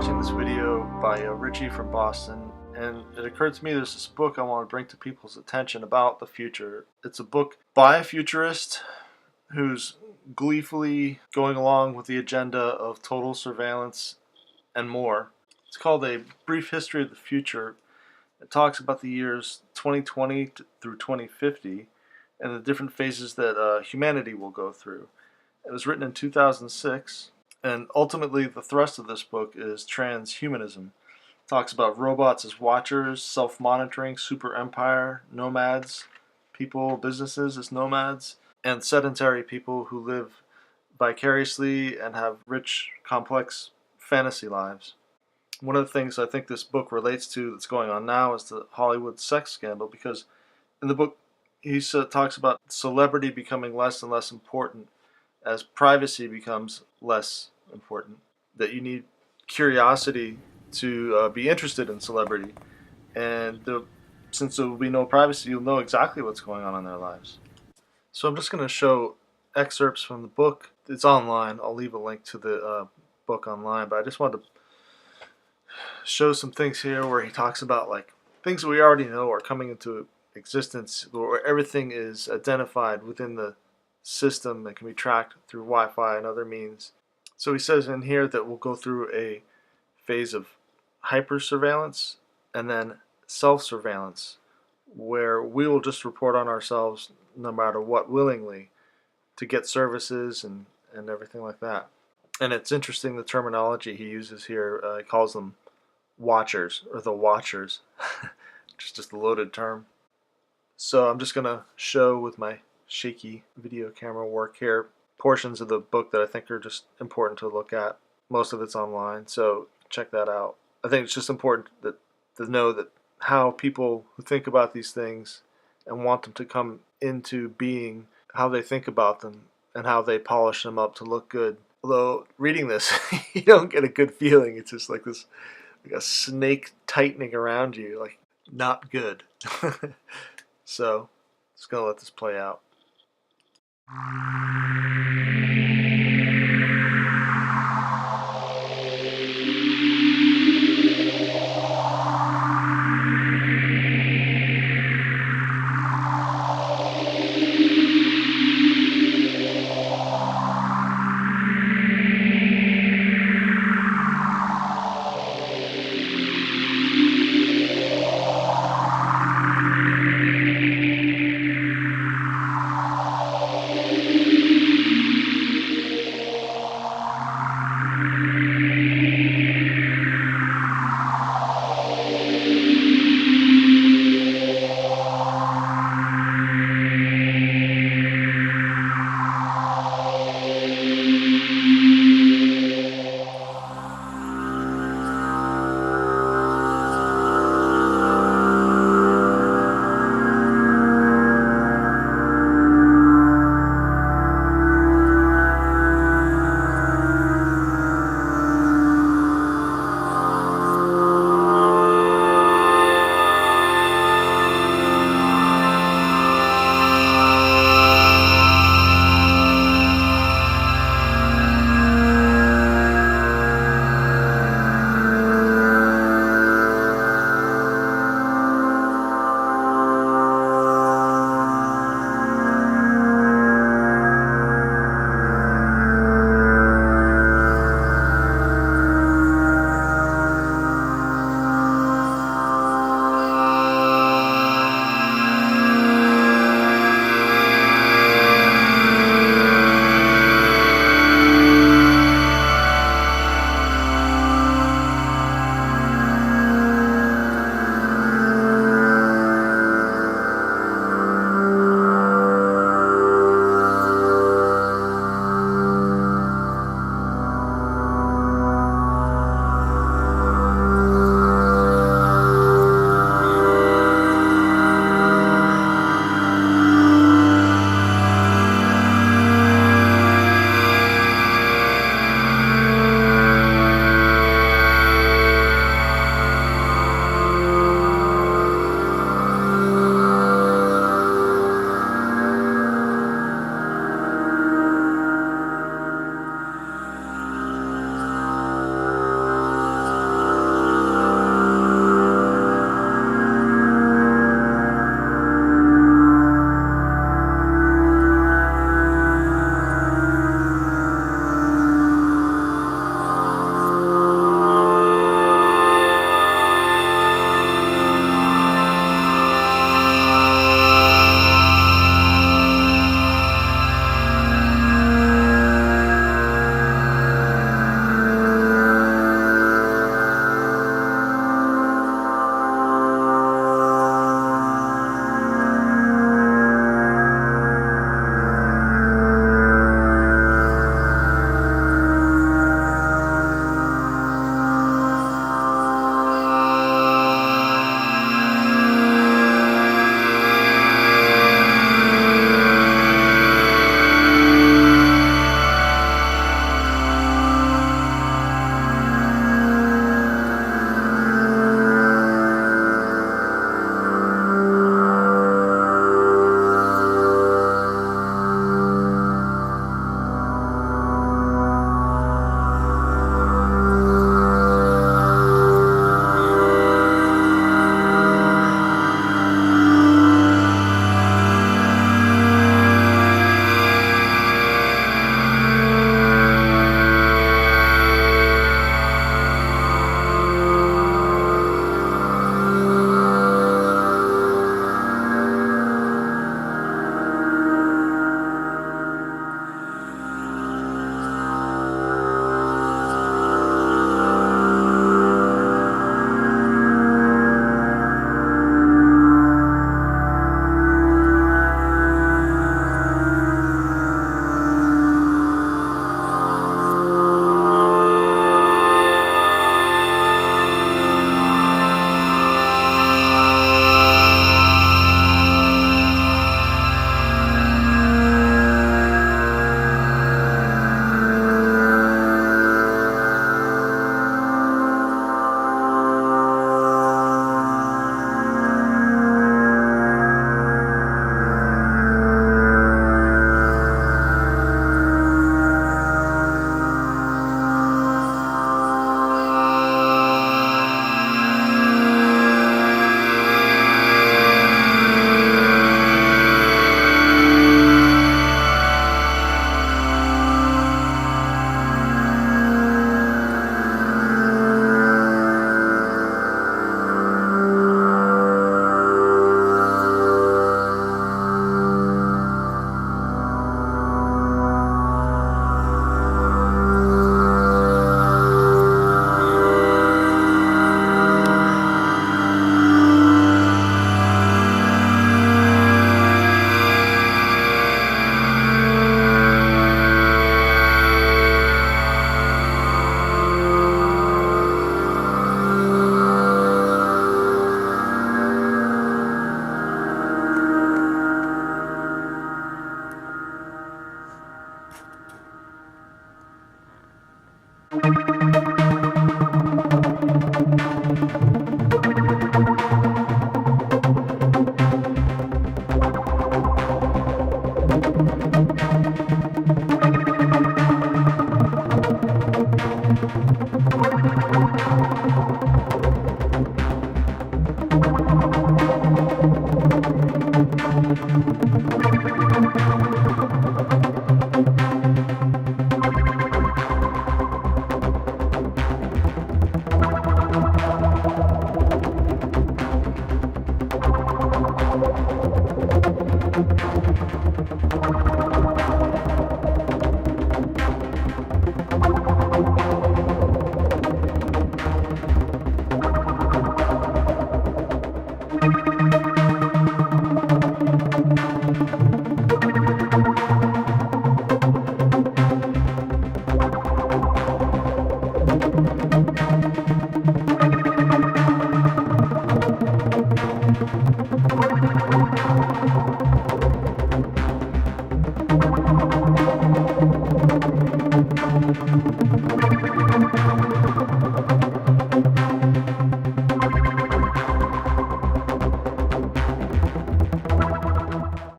watching this video by Richie from Boston, and it occurred to me there's this book I want to bring to people's attention about the future. It's a book by a futurist who's gleefully going along with the agenda of total surveillance and more. It's called A Brief History of the Future. It talks about the years 2020 through 2050 and the different phases that humanity will go through. It was written in 2006. And ultimately, the thrust of this book is transhumanism. It talks about robots as watchers, self-monitoring, super empire, nomads, people, businesses as nomads, and sedentary people who live vicariously and have rich, complex fantasy lives. One of the things I think this book relates to that's going on now is the Hollywood sex scandal, because in the book he talks about celebrity becoming less and less important as privacy becomes less important, that you need curiosity to be interested in celebrity, and since there will be no privacy, you'll know exactly what's going on in their lives. So I'm just going to show excerpts from the book. It's online. I'll leave a link to the book online, but I just wanted to show some things here where he talks about like things that we already know are coming into existence, where everything is identified within the system that can be tracked through Wi-Fi and other means. So he says in here that we'll go through a phase of hyper-surveillance and then self-surveillance, where we will just report on ourselves no matter what willingly to get services and everything like that. And it's interesting the terminology he uses here. He calls them watchers, or the watchers, which is just a loaded term. So I'm just going to show with my shaky video camera work here portions of the book that I think are just important to look at. Most of it's online, so check that out. I think it's just important to know that how people who think about these things and want them to come into being, how they think about them and how they polish them up to look good. Although reading this, you don't get a good feeling. It's just like this, like a snake tightening around you, like not good. So just gonna let this play out.